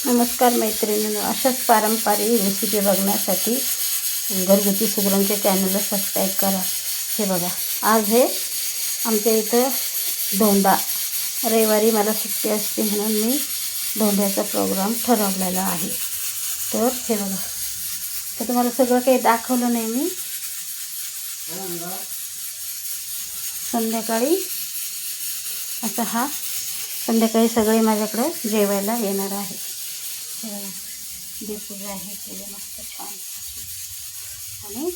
नमस्कार मैत्रिणींनो, अशाच पारंपरिक रेसिपी बघण्यासाठी घरगुती सुगरणच्या चॅनलला सबस्क्राईब करा। हे बघा, आज हे आमच्या इथं धोंडा, रविवारी मला सुट्टी असते म्हणून मी धोंड्याचा प्रोग्राम ठरवलेला आहे। तर हे बघा, तर तुम्हाला सगळं काही दाखवलं नाही मी। संध्याकाळी आता संध्याकाळी सगळे माझ्याकडे जेवायला येणार आहे। देवपूजा आहे केले मस्त छान, आणि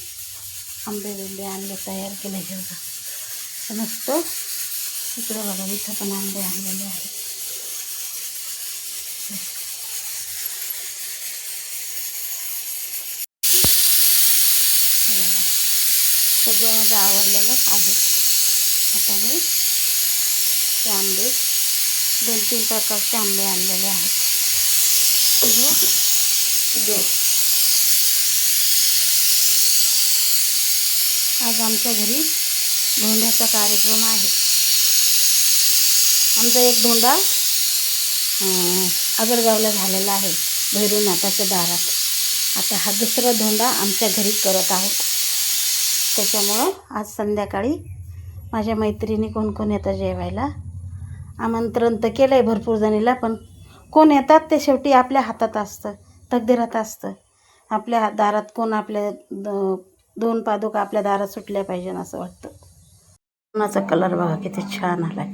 आंबे आणले, तयार केले। हे बघा, तर मस्त इकडे बघा, इथं पण आंबे आणलेले आहेत। सगळं माझं आवडलेलं आहे। आता मी ते आंबे 2-3 प्रकारचे आंबे आणलेले आहेत। आज आमच्या घरी धोंड्याचा कार्यक्रम आहे। आमचा एक धोंडा आगरगावला झालेला आहे, भैरवनाथाच्या दारात। आता हा दुसरा धोंडा आमच्या घरी करत आहोत। त्याच्यामुळं आज संध्याकाळी माझ्या मैत्रिणी कोण येतात जेवायला, आमंत्रण तर केलं आहे भरपूर जणीला, पण कोण येतात ते शेवटी आपल्या हातात असतं, तकदीरात असतं। आपल्या दारात कोण, आपल्या 2 पादुका आपल्या दारात सुटल्या पाहिजे असं वाटतं। पुरणाचा कलर बघा किती छान आलाय,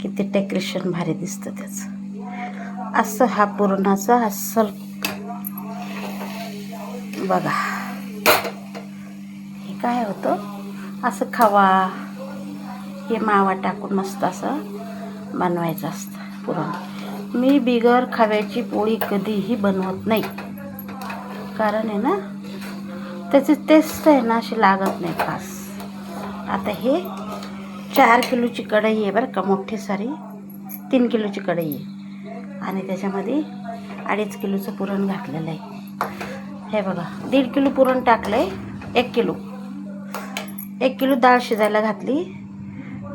किती डेकोरेशन भारी दिसतं त्याचं। असं हा पुरणाचा अस्सल बघा, हे काय होतं, असं खवा हे मावा टाकून मस्त असं बनवायचं असतं पुरण। मी बिगर खव्याची पोळी कधीही बनवत नाही, कारण आहे ना त्याची टेस्ट आहे ना अशी लागत नाही खास। आता हे 4 किलोची कढई आहे बरं का, मोठी सारी 3 किलोची कढई आहे, आणि त्याच्यामध्ये 2.5 किलोचं पुरण घातलेलं आहे। हे बघा, 1.5 किलो पुरण टाकलं आहे, 1 किलो डाळ शिजायला घातली,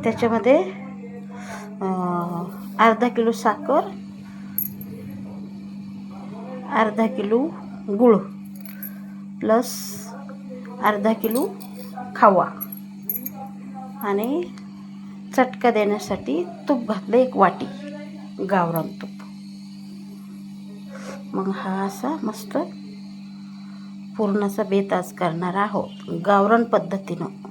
त्याच्यामध्ये अर्धा किलो साखर, अर्धा किलो गूळ, प्लस अर्धा किलो खवा, आणि चटका देण्यासाठी तूप घातलं 1 वाटी, गावरान तूप। मग हा असा मस्त पुरणाचा बेत आज करणार आहोत गावरान पद्धतीनं।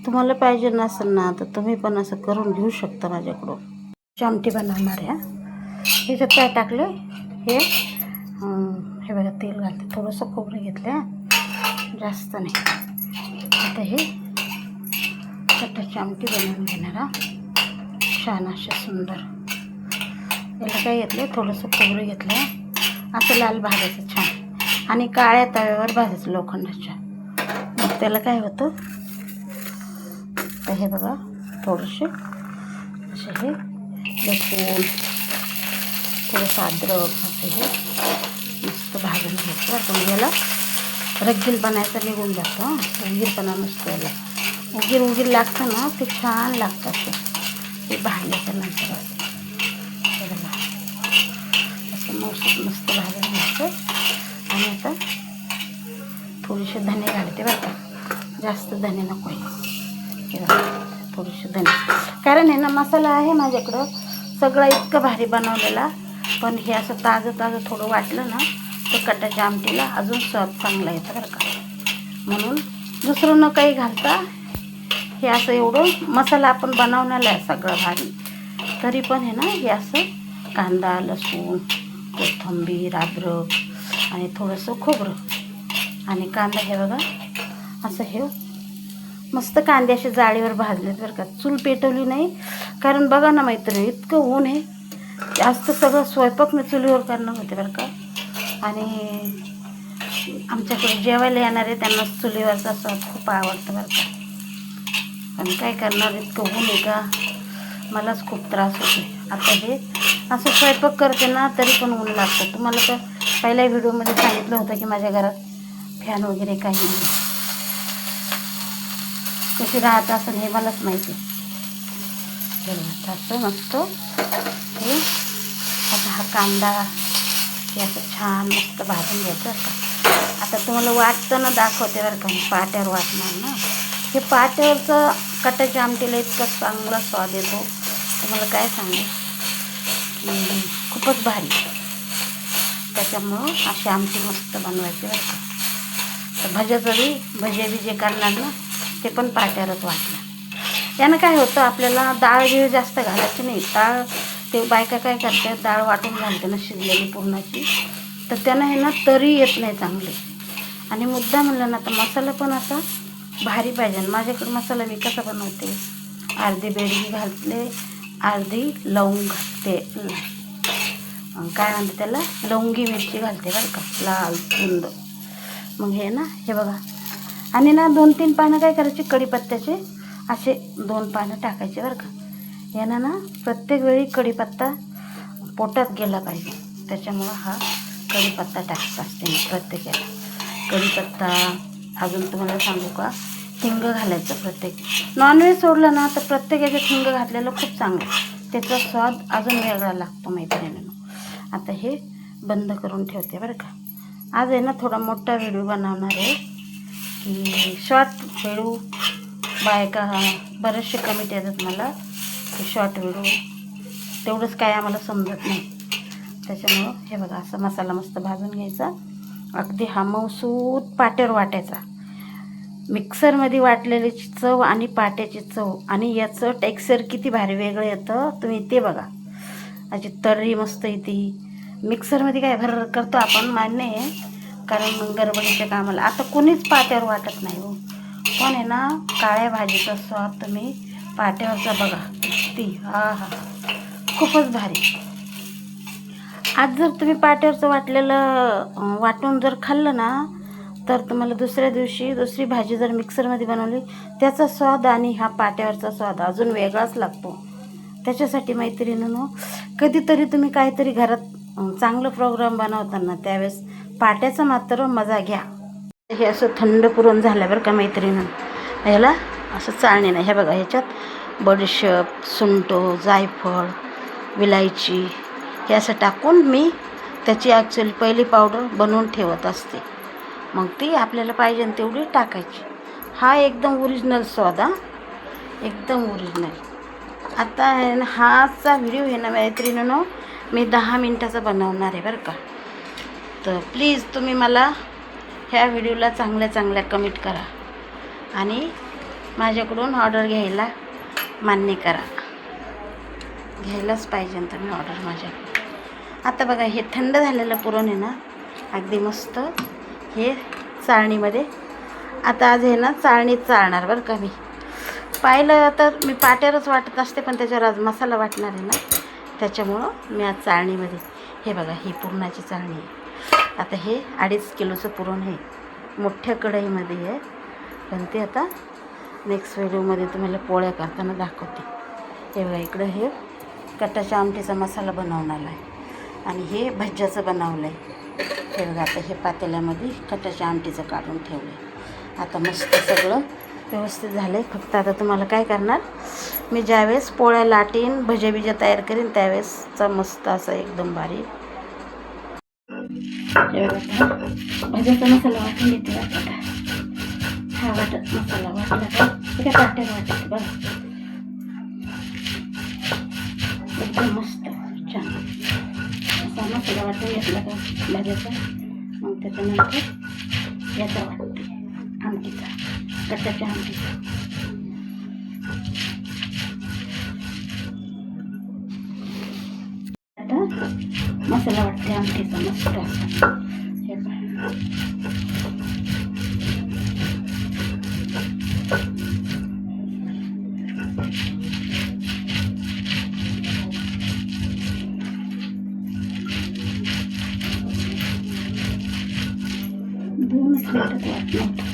तुम्हाला पाहिजे नसेल ना तर तुम्ही पण असं करून घेऊ शकता माझ्याकडून। आमटी बनवणार आहे। ह्याच्यात काय टाकले, हे बघा, तेल घालते, थोडंसं खोबरं घेतलं, जास्त नाही। आता हे चटाची आमटी बनवून घेणार छान असे सुंदर। याला काय घेतलं, थोडंसं खोबरं घेतलं, असं लाल भाजायचं छान, आणि काळ्या तव्यावर भाजायचं लोखंडाच्या। मग त्याला काय होतं, तर हे बघा, थोडेसे असे हे लसूण, थोडंसं अद्रक असं हे मस्त भाजून घ्यायचं। आपण याला रगील बनायचं निघून जातो, उगीरपणा नसतो याला, उगीर लागतं ना ते छान लागतं असं, ते भाजल्याच्या नंतर हे बघा असं मस्त भाजून घ्यायचं। आणि आता थोडेसे धने घालते बरं का, जास्त धने नको आहे, थोडेसे धने, कारण आहे ना मसाला आहे माझ्याकडं सगळं इतकं भारी बनवलेला, पण हे असं ताजं थोडं वाटलं ना तर कटाच्या आमटीला अजून स्वाद चांगला येतं बरं का। म्हणून दुसरं न काही घालता हे असं एवढं मसाला आपण बनवण्याला आहे सगळं भारी, तरी पण आहे ना हे असं कांदा, लसूण, कोथिंबीर, अद्रक, आणि थोडंसं खोबरं आणि कांदा, हे बघा असं हे मस्त कांदे असे जाळीवर भाजलेत बरं का, चूल पेटवली नाही। कारण बघा ना मैत्रिणी, इतकं ऊन आहे, जास्त सगळं स्वयंपाक मी चुलीवर करणं होते बरं का, आणि आमच्याकडे जेवायला येणार आहे त्यांना चुलीवरचा स्वाद खूप आवडतं बरं का। पण काय करणार, इतकं ऊन आहे का, मलाच खूप त्रास होतो। आता हे असं स्वयंपाक करते ना तरी पण ऊन लागतं। तुम्हाला तर पहिल्या व्हिडिओमध्ये सांगितलं होतं की माझ्या घरात फॅन वगैरे काही नाही, कशी राहत असेल हे मलाच माहिती। हे असं मस्त हे आता हा कांदा हे असं छान मस्त भाजून घ्यायचं बरं का. आता तुम्हाला वाटतं दाखवते बरं का, मी पाट्यावर वाटणार ना. हे पाट्यावरचं कटाच्या आमटीला इतका चांगला स्वाद येतो, तुम्हाला काय सांगू, खूपच भारी. त्याच्यामुळं अशी आमटी मस्त बनवायची बरं का. तर भजे बिजे करणार ना, ते पण पाट्यावरच वाटणार. यानं काय होतं, आपल्याला डाळ जास्त घालायची नाही. डाळ ते बायका काय करतात, डाळ वाटून घालते ना शिजलेली पुरणाची, तर त्यानं हे ना तरी येत नाही चांगली. आणि मुद्दा म्हणलं ना तर मसाला पण असा भारी पाहिजे. माझ्याकडे मसाला मी कसा बनवते, अर्धी बेडगी घालते, अर्धी लवंग घालते, काय म्हणते त्याला, लवंगी मिरची घालते बरं का, लाल रुंद. मग हे ना, हे बघा, आणि ना 2-3 पानं काय करायची कढीपत्त्याचे, असे 2 पानं टाकायचे बरं का. यानं ना प्रत्येक वेळी कढीपत्ता पोटात गेला पाहिजे, त्याच्यामुळं हा कढीपत्ता टाकत असते मी प्रत्येकाला. कढीपत्ता, अजून तुम्हाला सांगू का, हिंग घालायचं प्रत्येक. नॉनव्हेज सोडलं ना तर प्रत्येक याच्यात हिंग घातलेलं खूप चांगलं, त्याचा स्वाद अजून वेगळा लागतो मैत्रिणींनो. आता हे बंद करून ठेवते बरं का. आज आहे ना थोडा मोठा व्हिडिओ बनवणार आहे, की शॉर्ट व्हिडिओ बायका बरेचसे कमेंट येतात मला की शॉर्ट व्हिडिओ, तेवढंच काय आम्हाला समजत नाही. त्याच्यामुळं हे बघा, असं मसाला मस्त भाजून घ्यायचा, अगदी हा मऊसूत पाट्यावर वाटायचा. मिक्सरमध्ये वाटलेल्याची चव आणि पाट्याची चव आणि याचं टेक्स्चर किती भारी वेगळं येतं, तुम्ही ते बघा. अशी तर्री मस्त येते. मिक्सरमध्ये काय भर करतो आपण, मान्य आहे, कारण गडबडीच्या कामाला आता कोणीच पाट्यावर वाटत नाही हो. पण आहे ना, काळ्या भाजीचा स्वाद तुम्ही पाट्यावरचा बघा किती, हा हा, खूपच भारी. आज जर तुम्ही पाट्यावरचं वाटलेलं वाटून जर खाल्लं ना, तर तुम्हाला दुसऱ्या दिवशी दुसरी भाजी जर मिक्सरमध्ये बनवली, त्याचा स्वाद आणि हा पाट्यावरचा स्वाद अजून वेगळाच लागतो. त्याच्यासाठी मैत्रिणींनो, कधीतरी तुम्ही काहीतरी घरात चांगलं प्रोग्राम बनवताना त्यावेळेस पाट्याचा मात्र मजा घ्या. हे असं थंड पुरण झालं बरं का मैत्रिणींनो. ह्याला असं चाळणी नाही, हे बघा, ह्याच्यात बडीशेप, सुंठ, जायफळ, विलायची हे असं टाकून मी त्याची ॲक्च्युअली पहिली पावडर बनवून ठेवत असते. मग ती आपल्याला पाहिजे तेवढी टाकायची. हा एकदम ओरिजिनल स्वाद, हा एकदम ओरिजिनल. आता हाचा व्हिडिओ आहे ना मैत्रिणींनो, मी 10 मिनटाचा बनवणार आहे बरं का. तर प्लीज तुम्ही मला ह्या व्हिडिओला चांगल्या कमेंट करा आणि माझ्याकडून ऑर्डर घ्यायला मान्य करा. घ्यायलाच पाहिजे तुम्ही ऑर्डर माझ्याकडून. आता बघा, हे थंड झालेलं पुरण आहे ना, अगदी मस्त हे चाळणीमध्ये. आता आज हे ना चाळणीत चाळणार बरं का. मी पाहिलं तर मी पाट्यावरच वाटत असते, पण त्याच्यावर आज मसाला वाटणार आहे ना, त्याच्यामुळं मी आज चाळणीमध्ये. हे बघा, ही पुरणाची चाळणी आहे. आता हे 2.5 किलोचं पुरण आहे, मोठ्या कढईमध्ये आहे, पण ते आता नेक्स्ट व्हिडिओमध्ये तुम्हाला पोळ्या करताना दाखवते. हे बघा, इकडं हे कटाच्या आमटीचा मसाला बनवणार आहे आणि हे भज्याचं बनवलं आहे. हे बघा, आता हे पातेल्यामध्ये कटाच्या आमटीचं काढून ठेवलं आहे. आता मस्त सगळं व्यवस्थित झालं आहे. फक्त आता तुम्हाला काय करणार, मी ज्यावेळेस पोळ्या लाटीन, भज्या तयार करीन, त्यावेळेसचा मस्त असं एकदम भारी भज्याचा मसाला वाटून घेते बघा. हा वाटत मसाला वाटला का ते काय पाट्यावर वाटायचं बघा, एकदम मस्त छान असा मसाला वाटून घेतला का भाज्याचा. मग त्याच्यानंतर याचा वाटते आमटीचा, कटाच्या आमटीचा. आता मसाला वाटते आमटीचा मस्त असा. हे पहा, दोनच मिनिटात वाटलं.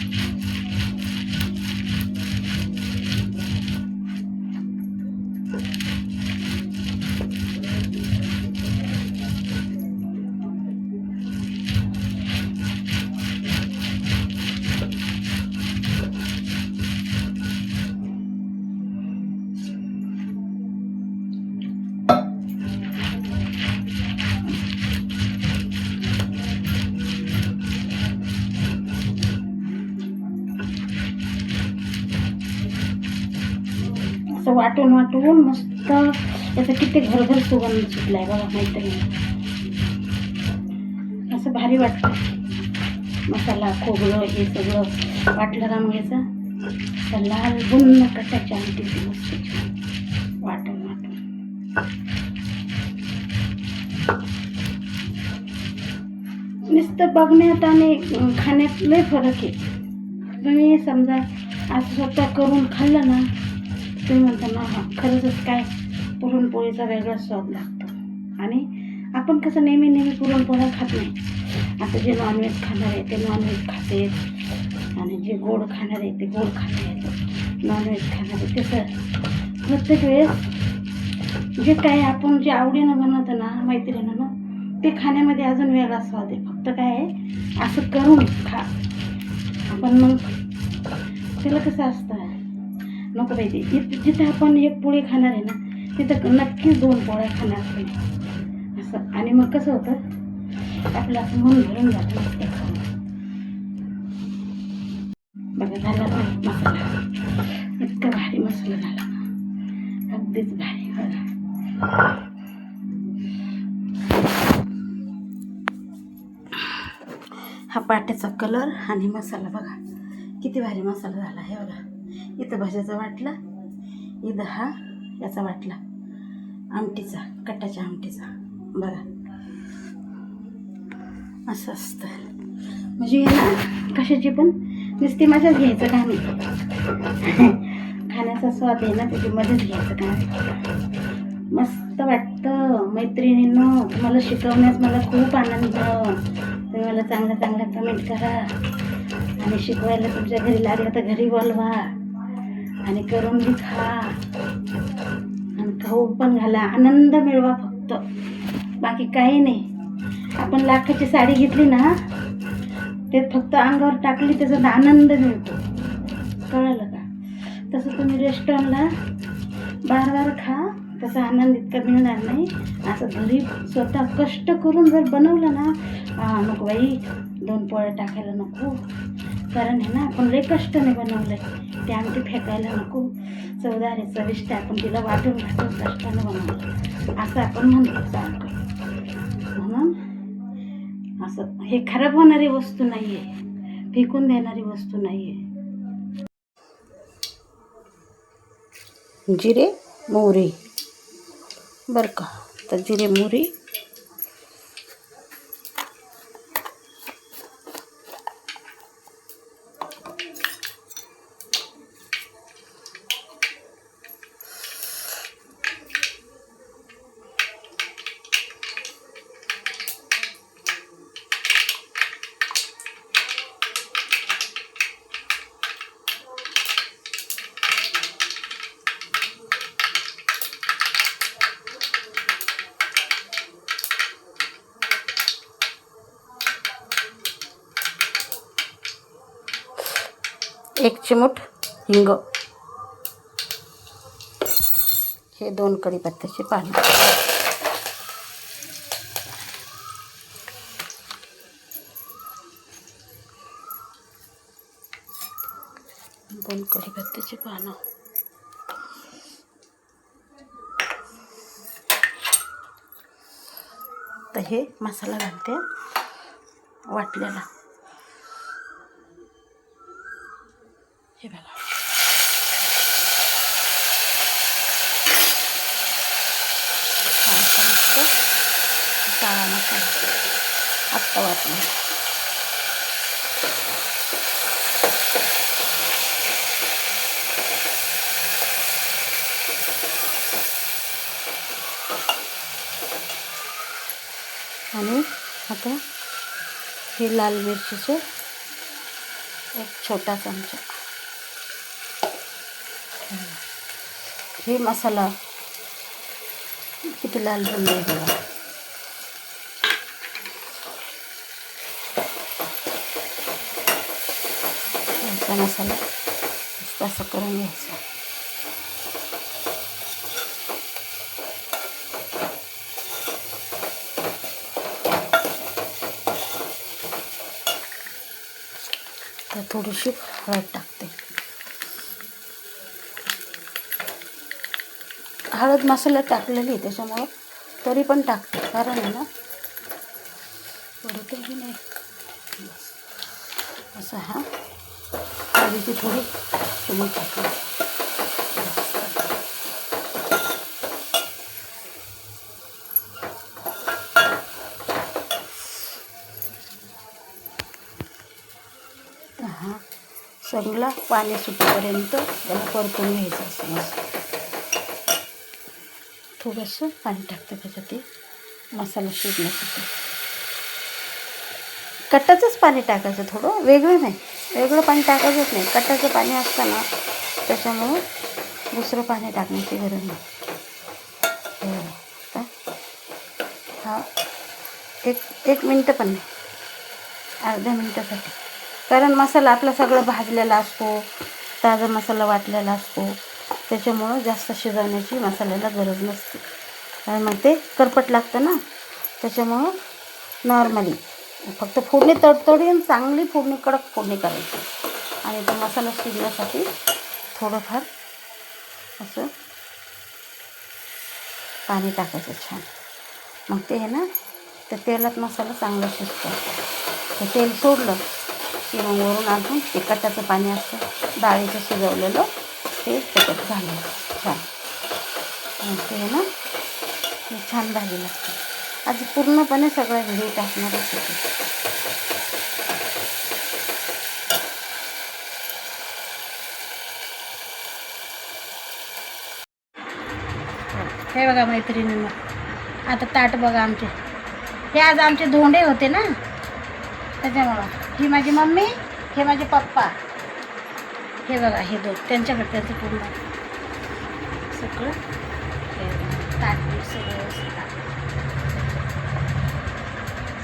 असं वाटून वाटून मस्त त्याचा किती घरघर सुगंध सुटलाय बघा मैत्रिणी. असं भारी वाटतं. मसाला खोबरं हे सगळं वाटलं ना मग याचं तर लाल बुन्न कटाची आमटी मस्त वाटून वाटून. नुसतं बघण्यात आणि खाण्यात लय फरक आहे. तुम्ही समजा असं स्वतः करून खाल्लं ना तुम्ही म्हणता ना हा खरंच काय पुरणपोळीचा वेगळा स्वाद लागतो. आणि आपण कसं नेहमी नेहमी पुरणपोळ्या खात नाही. आता जे नॉनव्हेज खाणार आहे ते नॉनव्हेज खाते आणि जे गोड खाणार आहे ते गोड खाते. नॉनव्हेज खाणार आहे तसं प्रत्येक वेळेस जे काय आपण जे आवडीनं बनवतो ना मैत्रिणीनं ते खाण्यामध्ये अजून वेगळा स्वाद आहे. फक्त काय आहे असं करून खा. आपण मग त्याला कसं असतं नको पाहिजे जिथं आपण एक पोळी खाणार आहे ना तिथं नक्कीच 2 पोळ्या खाणार पाहिजे असं. आणि मग कसं होतं आपलं असं मन भरून जातं मस्त खाऊन. बघा झाला भारी मसाला, इतका भारी मसाला झाला अगदीच भारी. बघा हा पाट्याचा कलर आणि मसाला बघा किती भारी मसाला झाला. हे बघा इथं भाज्याचा वाटला, इथं हा याचा वाटला आमटीचा कटाच्या आमटीचा. बघा असं असतं म्हणजे ना कशाची पण नुसती मजाच घ्यायचं काम आहे. खाण्याचा स्वाद आहे ना त्याची मजाच घ्यायचं काम आहे. मस्त वाटतं मैत्रिणींनो. तुम्हाला शिकवण्यास मला खूप आनंद. तुम्ही मला चांगल्या चांगल्या कमेंट करा आणि शिकवायला तुमच्या घरी लागलं तर घरी बोलवा आणि करून बी खा आणि खाऊ पण घाला. आनंद मिळवा फक्त, बाकी काही नाही. आपण लाखाची साडी घेतली ना ते फक्त अंगावर टाकली त्याचा आनंद मिळतो, कळलं का? तसं तुम्ही रेस्टॉरंटला बार खा त्याचा आनंद इतका मिळणार नाही. असं घरी स्वतः कष्ट करून जर बनवलं ना नको बाई 2 पोळ्या टाकायला नको. कारण आहे ना आपण लय कष्टाने बनवलंय ते आमटी फेकायला नको. चवदार आहे चविष्ट आपण तिला वाटून घाटून कष्टाने बनवलं असं आपण म्हणतो सारखं. म्हणून असं हे खराब होणारी वस्तू नाही आहे, फेकून देणारी वस्तू नाही आहे. जिरे मोहरी बरं का. तर जिरे मोहरी एक चिमूट हिंग, हे 2 कढीपत्त्याची पानं, दोन कढीपत्त्याची पानं. तर हे मसाला घालते वाटलेला. हे बघा काळा मसाला आत्ता वाटला. आणि आता हे लाल मिरचीचे 1 छोटा चमचा. हे मसाला किती लाल बनले बघा. याचा मसाला असं करून घ्यायचा. तर थोडीशी हळद टाकते. हळद मसाला टाकलेली आहे त्याच्यामुळं तरी पण टाकते, कारण आहे ना थोडं नाही असं हा हळदीची थोडी चिमूट टाकली. हा सगळं पाणी सुटेपर्यंत त्याला परतून घ्यायचं असं मस्त. थोडंसं पाणी टाकतं त्याच्यात ते मसाला शिजण्यासाठी. कट्टाचंच पाणी टाकायचं, थोडं वेगळं नाही, वेगळं पाणी टाकायचंच नाही. कट्टाचं पाणी असतं ना त्याच्यामुळं दुसरं पाणी टाकण्याची गरज नाही. हा एक मिनटं पण नाही, अर्ध्या मिनटासाठी, कारण मसाला आपला सगळं भाजलेला असतो, ताजा मसाला वाटलेला असतो, त्याच्यामुळं जास्त शिजवण्याची मसाल्याला गरज नसते. कारण मग ते करपट लागतं ना, त्याच्यामुळं नॉर्मली फक्त फोडणी तडतडीन चांगली फोडणी, कडक फोडणी करायची आणि तो मसाला शिजण्यासाठी थोडंफार असं पाणी टाकायचं छान. मग ते आहे ना त्या तेलात मसाला चांगला शिजतो. ते तेल सोडलं की मग वरून अजून ते कट्टाचं पाणी असतं डाळीचं शिजवलेलं ते त्याच्यात घालायचं छान. मग ते आहे ना ते छान भाजी लागते. आज पूर्णपणे सगळ्या व्हिडिओ टाकणारच होते. हे बघा मैत्रिणींना, आता ताट बघा आमचे, हे आज आमचे धोंडे होते ना त्याच्यामुळं. ही माझी मम्मी, हे माझे पप्पा, हे बघा हे दोन त्यांच्याकडे त्याचं पूर्ण सगळं ताट सगळं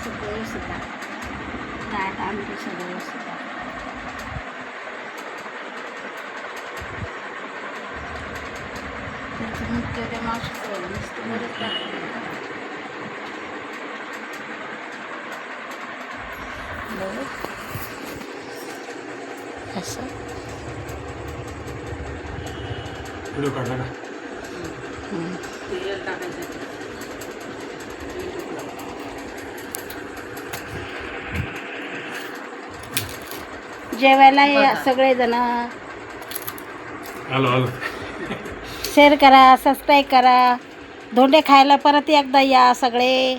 सगळं सुद्धा ताट आमचे सगळं सुद्धा. त्यांचं मुख्य त्या मावशीचं नुसतं बरंच टाकलं असं. जेवायला या सगळेजण, शेअर करा, सबस्क्राईब करा, धोंडे खायला परत एकदा या सगळे.